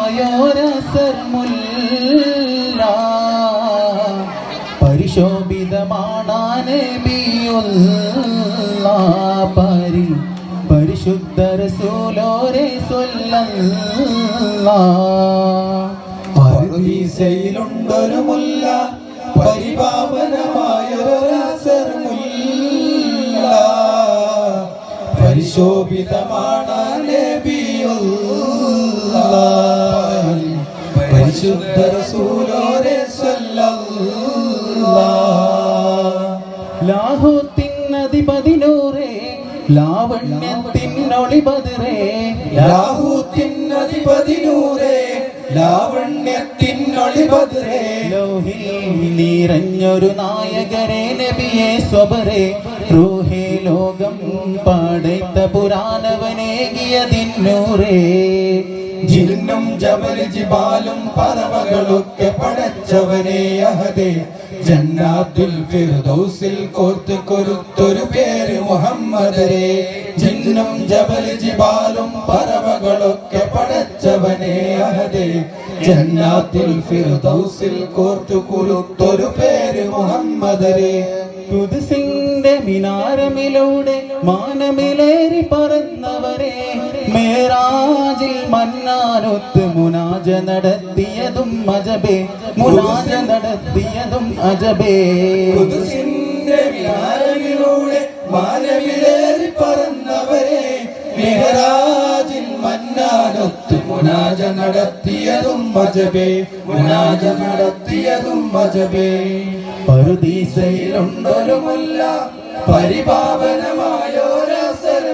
പരിശോഭിതമായോരസർമുല്ല പരിശോഭിതമാണ് നബിയുള്ള പരിശുദ്ധ റസൂലോരെ സ്വല്ലല്ലാഹ് പറുദീസയിലുണ്ടൊരു മുല്ല പരിപാവനമായൊരസർമുല്ല പരിശോഭിതമാണ് നബിയുള്ളാഹ് പരിശുദ്ധ റസൂലോരെ സ്വല്ലല്ലാഹ് ലാഹൂത്തിനധിപതിനൂറേ ലാവണ്യത്തിനൊളിപതിറേ ലാഹൂത്തിനധിപതിനൂറേ ലാവണ്യത്തിനൊളിപതിറേ ലോഹിൽ നിറഞ്ഞൊരു നായകരെ നബിയെ സ്വബരേ റൂഹേ ലോകം പടൈത്ത പുരാണവനേകിയതിന്നൂറേ ജിന്നും ജബൽ ജിബാലും പറവകളൊക്കെ പടച്ചവനെ അഹദേ ജന്നാത്തുൽ ഫിർദൗസിൽ കോർത്ത് കൊരുത്തൊരു പേര് മുഹമ്മദരെ ജിന്നും ജബൽ ജിബാലും പറവകളൊക്കെ പടച്ചവനെ അഹദേ ജന്നാത്തുൽ ഫിർദൗസിൽ കോർത്ത് കൊരുത്തൊരു പേര് മുഹമ്മദരെ ഖുദ്സിന്റെ മിനാരമിലൂടെ മാനമിലേറി പറന്നവരെ മേറാജിൽ മന്നാനൊത്ത് മുനാജ നടത്തിയതും അജബേ മുനാജ നടത്തിയതും അജബേ ഖുദ്സിന്റെ മിനാരമിലൂടെ മാനമിലേറി പറന്നവരെ മേറാജിൽ മന്നാനൊത്ത് മുനാജ നടത്തിയതും അജബേ മുനാജ നടത്തിയതും അജബേ പറുദീസയിലുണ്ടൊരു ണ്ടൊരു മുല്ല പരിപാവനമായോ